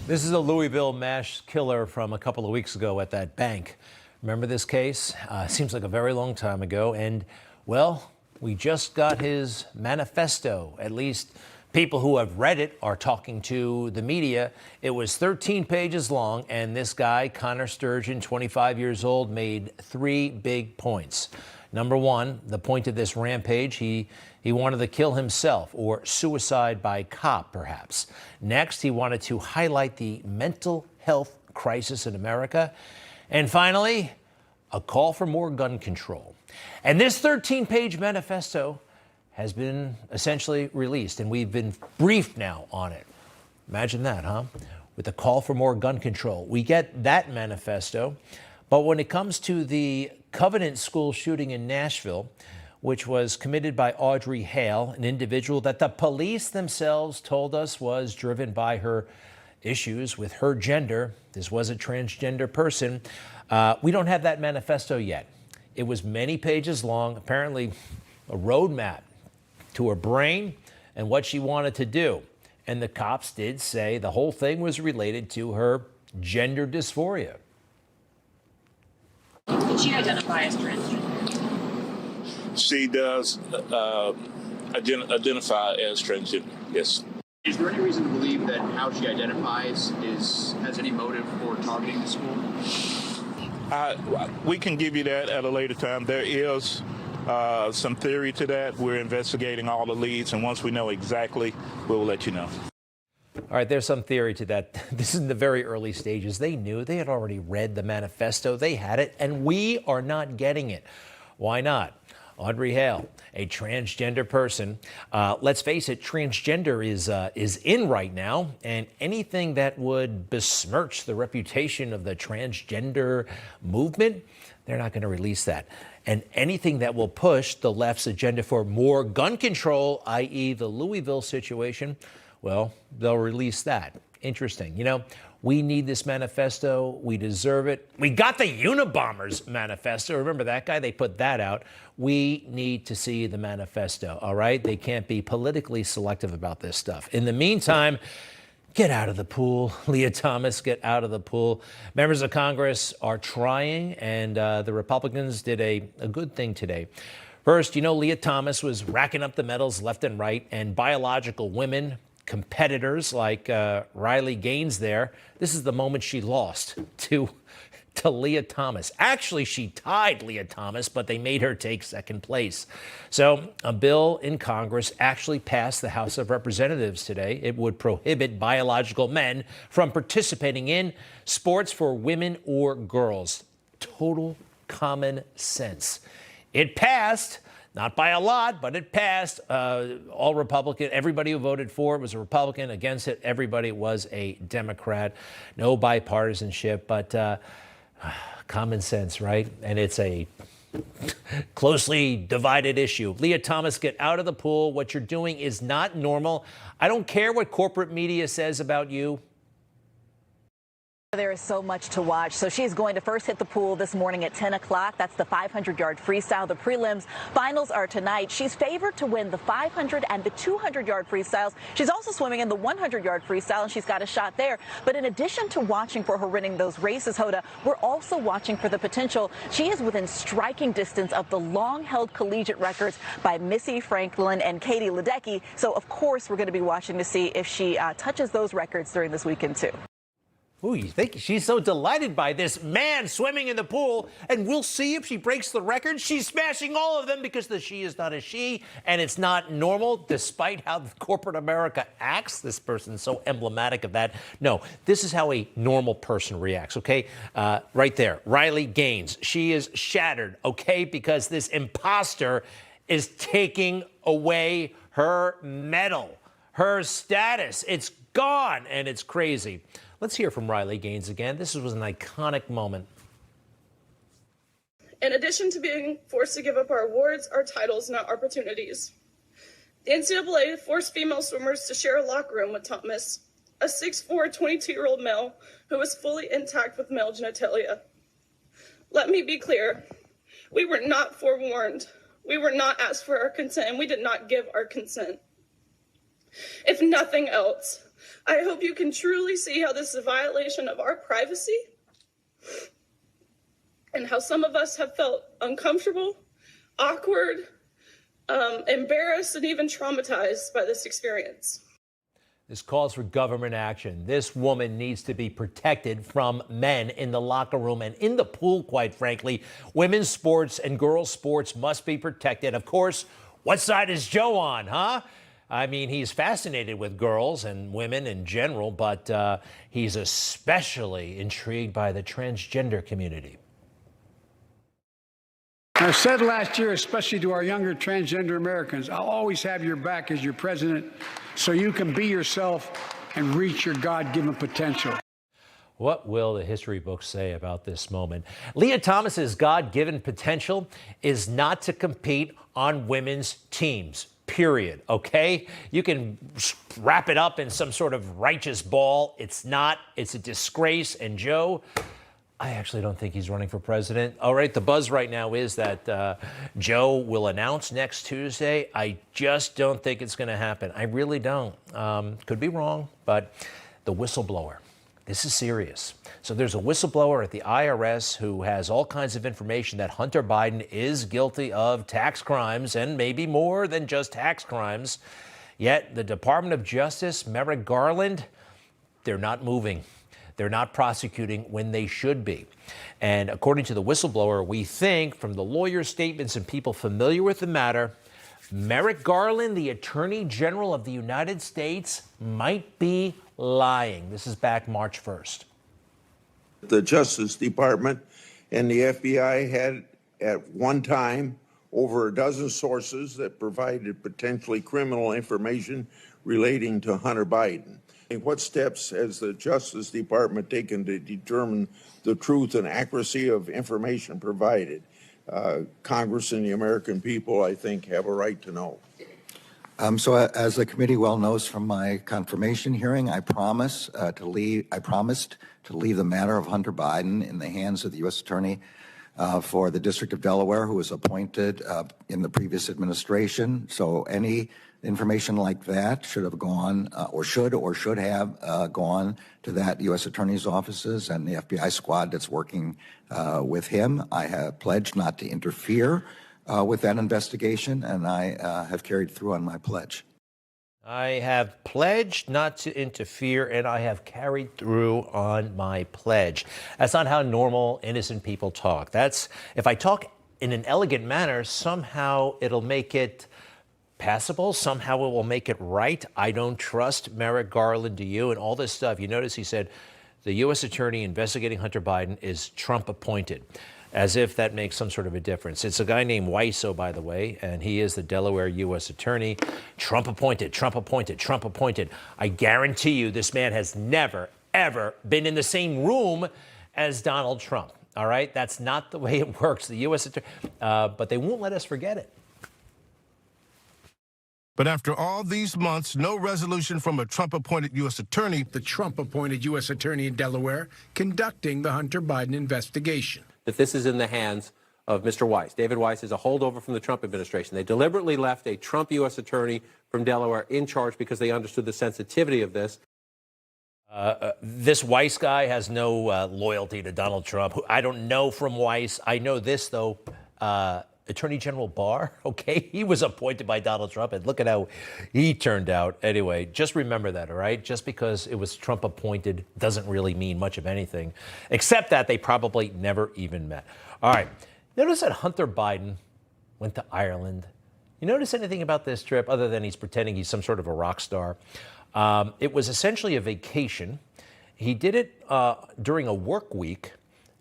This is a Louisville mass killer from a couple of weeks ago at that bank. Remember this case? Seems like a very long time ago. And, well, we just got his manifesto. At least people who have read it are talking to the media. It was 13 pages long, and this guy, Connor Sturgeon, 25 years old, made 3 big points. Number one, the point of this rampage, he wanted to kill himself, or suicide by cop, perhaps. Next, he wanted to highlight the mental health crisis in America. And finally, a call for more gun control. And this 13-page manifesto has been essentially released, and we've been briefed now on it. Imagine that, huh? With a call for more gun control. We get that manifesto, but when it comes to the Covenant School shooting in Nashville, which was committed by Audrey Hale, an individual that the police themselves told us was driven by her issues with her gender. This was a transgender person. We don't have that manifesto yet. It was many pages long, apparently a roadmap to her brain and what she wanted to do. And the cops did say the whole thing was related to her gender dysphoria. Did she identify as transgender? She does identify as transgender, yes. Is there any reason to believe that how she identifies has any motive for targeting the school? We can give you that at a later time. There is some theory to that. We're investigating all the leads, and once we know exactly, we'll let you know. All right, there's some theory to that. This is in the very early stages. They knew. They had already read the manifesto. They had it, and we are not getting it. Why not? Audrey Hale, a transgender person. Let's face it, transgender is in right now, and anything that would besmirch the reputation of the transgender movement, they're not going to release that. And anything that will push the left's agenda for more gun control, i.e. the Louisville situation, well, they'll release that. Interesting. You know, we need this manifesto. We deserve it. We got the Unabombers manifesto. Remember that guy? They put that out. We need to see the manifesto, all right? They can't be politically selective about this stuff. In the meantime, get out of the pool. Leah Thomas, get out of the pool. Members of Congress are trying, and the Republicans did a good thing today. First, you know, Leah Thomas was racking up the medals left and right, and biological women, competitors like Riley Gaines there, this is the moment she lost to Leah Thomas. Actually, she tied Leah Thomas, but they made her take second place. So a bill in Congress actually passed the House of Representatives today. It would prohibit biological men from participating in sports for women or girls. Total common sense. It passed. Not by a lot, but it passed. All Republican. Everybody who voted for it was a Republican. Against it, everybody was a Democrat. No bipartisanship, but common sense, right? And it's a closely divided issue. Leah Thomas, get out of the pool. What you're doing is not normal. I don't care what corporate media says about you. There is so much to watch. So she's going to first hit the pool this morning at 10 o'clock. That's the 500-yard freestyle. The prelims finals are tonight. She's favored to win the 500 and the 200-yard freestyles. She's also swimming in the 100-yard freestyle, and she's got a shot there. But in addition to watching for her winning those races, Hoda, we're also watching for the potential. She is within striking distance of the long-held collegiate records by Missy Franklin and Katie Ledecky. So, of course, we're going to be watching to see if she touches those records during this weekend, too. Ooh, you think she's so delighted by this man swimming in the pool, and we'll see if she breaks the record. She's smashing all of them because the she is not a she, and it's not normal, despite how corporate America acts. This person's so emblematic of that. No, this is how a normal person reacts, okay? Right there, Riley Gaines. She is shattered, okay, because this imposter is taking away her medal, her status. It's gone, and it's crazy. Let's hear from Riley Gaines again. This was an iconic moment. In addition to being forced to give up our awards, our titles, and our opportunities, the NCAA forced female swimmers to share a locker room with Thomas, a 6'4", 22-year-old male who was fully intact with male genitalia. Let me be clear. We were not forewarned. We were not asked for our consent, and we did not give our consent. If nothing else, I hope you can truly see how this is a violation of our privacy and how some of us have felt uncomfortable, awkward, embarrassed, and even traumatized by this experience. This calls for government action. This woman needs to be protected from men in the locker room and in the pool, quite frankly. Women's sports and girls' sports must be protected. Of course, what side is Joe on, huh? I mean, he's fascinated with girls and women in general, but he's especially intrigued by the transgender community. I said last year, especially to our younger transgender Americans, I'll always have your back as your president so you can be yourself and reach your God-given potential. What will the history books say about this moment? Leah Thomas's God-given potential is not to compete on women's teams, period, okay? You can wrap it up in some sort of righteous ball. It's not. It's a disgrace. And Joe, I actually don't think he's running for president. All right, the buzz right now is that Joe will announce next Tuesday. I just don't think it's going to happen. I really don't. Could be wrong, but the whistleblower. This is serious. So there's a whistleblower at the IRS who has all kinds of information that Hunter Biden is guilty of tax crimes and maybe more than just tax crimes. Yet the Department of Justice, Merrick Garland, they're not moving. They're not prosecuting when they should be. And according to the whistleblower, we think from the lawyer's statements and people familiar with the matter, Merrick Garland, the Attorney General of the United States, might be lying. This is back March 1st. The Justice Department and the FBI had at one time over a dozen sources that provided potentially criminal information relating to Hunter Biden. What steps has the Justice Department taken to determine the truth and accuracy of information provided? Congress and the American people, I think, have a right to know. So as the committee well knows from my confirmation hearing, I promised to leave the matter of Hunter Biden in the hands of the U.S. Attorney for the District of Delaware, who was appointed in the previous administration. So any information like that should have gone or should have gone to that U.S. Attorney's offices and the FBI squad that's working with him. I have pledged not to interfere with that investigation, and I have carried through on my pledge. I have pledged not to interfere, and I have carried through on my pledge. That's not how normal, innocent people talk. That's, if I talk in an elegant manner, somehow it'll make it passable. Somehow it will make it right. I don't trust Merrick Garland, do you? And all this stuff. You notice he said the U.S. attorney investigating Hunter Biden is Trump appointed, as if that makes some sort of a difference. It's a guy named Wiseau, by the way, and he is the Delaware U.S. attorney. Trump appointed, Trump appointed, Trump appointed. I guarantee you this man has never, ever been in the same room as Donald Trump. All right? That's not the way it works. The U.S. attorney, but they won't let us forget it. But after all these months, no resolution from a Trump-appointed U.S. attorney. The Trump-appointed U.S. Attorney in Delaware conducting the Hunter Biden investigation. That this is in the hands of Mr. Weiss. David Weiss is a holdover from the Trump administration. They deliberately left a Trump U.S. attorney from Delaware in charge because they understood the sensitivity of this. This Weiss guy has no loyalty to Donald Trump. I don't know from Weiss. I know this, though. Attorney General Barr, okay, he was appointed by Donald Trump, and look at how he turned out. Anyway, just remember that, all right? Just because it was Trump appointed doesn't really mean much of anything, except that they probably never even met. All right, notice that Hunter Biden went to Ireland. You notice anything about this trip other than he's pretending he's some sort of a rock star? It was essentially a vacation. He did it during a work week,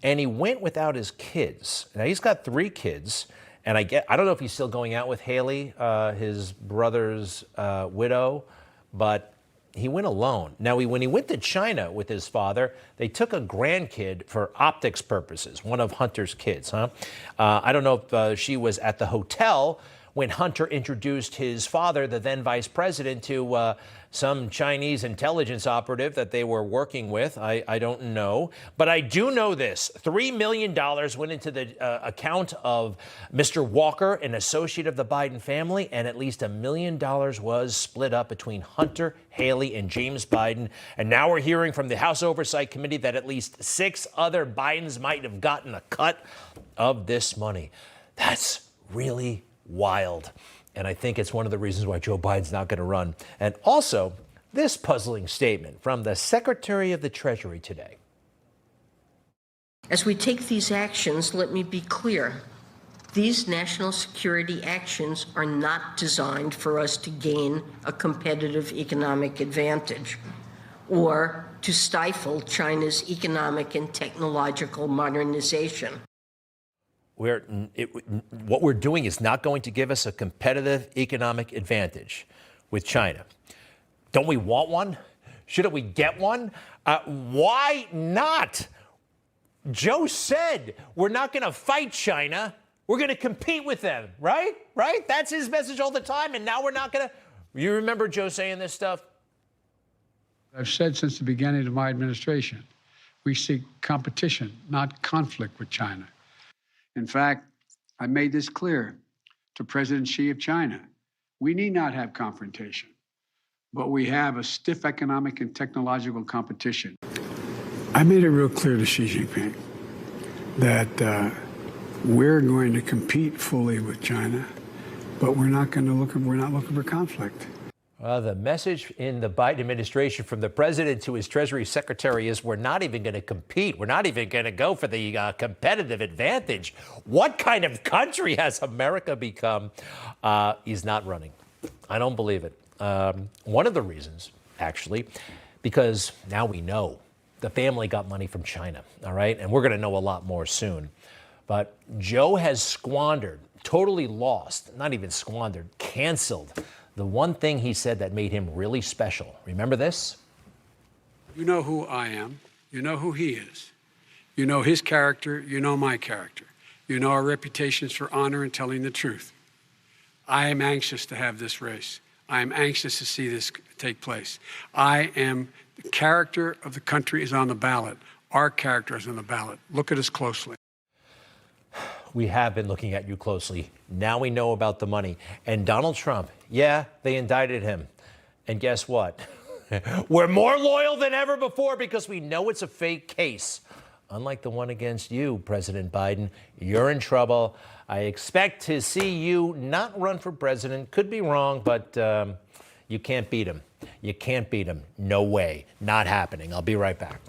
and he went without his kids. Now, he's got 3 kids. And I don't know if he's still going out with Haley, his brother's widow, but he went alone. Now, when he went to China with his father, they took a grandkid for optics purposes, one of Hunter's kids, huh? I don't know if she was at the hotel when Hunter introduced his father, the then vice president, to some Chinese intelligence operative that they were working with. I don't know. But I do know this. $3 million went into the account of Mr. Walker, an associate of the Biden family, and at least $1 million was split up between Hunter, Haley, and James Biden. And now we're hearing from the House Oversight Committee that at least 6 other Bidens might have gotten a cut of this money. That's really wild. And I think it's one of the reasons why Joe Biden's not going to run. And also, this puzzling statement from the Secretary of the Treasury today. As we take these actions, let me be clear. These national security actions are not designed for us to gain a competitive economic advantage or to stifle China's economic and technological modernization. What we're doing is not going to give us a competitive economic advantage with China. Don't we want one? Shouldn't we get one? Why not? Joe said we're not going to fight China. We're going to compete with them, right? Right? That's his message all the time. And now we're not going to. You remember Joe saying this stuff? I've said since the beginning of my administration, we seek competition, not conflict with China. In fact, I made this clear to President Xi of China. We need not have confrontation, but we have a stiff economic and technological competition. I made it real clear to Xi Jinping that we're going to compete fully with China, but we're not looking for conflict. The message in the Biden administration from the president to his Treasury Secretary is we're not even going to compete. We're not even going to go for the competitive advantage. What kind of country has America become? He's not running. I don't believe it. One of the reasons, actually, because now we know the family got money from China, all right? And we're going to know a lot more soon. But Joe has squandered, totally lost, not even squandered, canceled the one thing he said that made him really special. Remember this? You know who I am. You know who he is. You know his character. You know my character. You know our reputations for honor and telling the truth. I am anxious to have this race. I am anxious to see this take place. The character of the country is on the ballot. Our character is on the ballot. Look at us closely. We have been looking at you closely. Now we know about the money. And Donald Trump, yeah, they indicted him. And guess what? We're more loyal than ever before because we know it's a fake case. Unlike the one against you, President Biden, you're in trouble. I expect to see you not run for president. Could be wrong, but you can't beat him. You can't beat him. No way. Not happening. I'll be right back.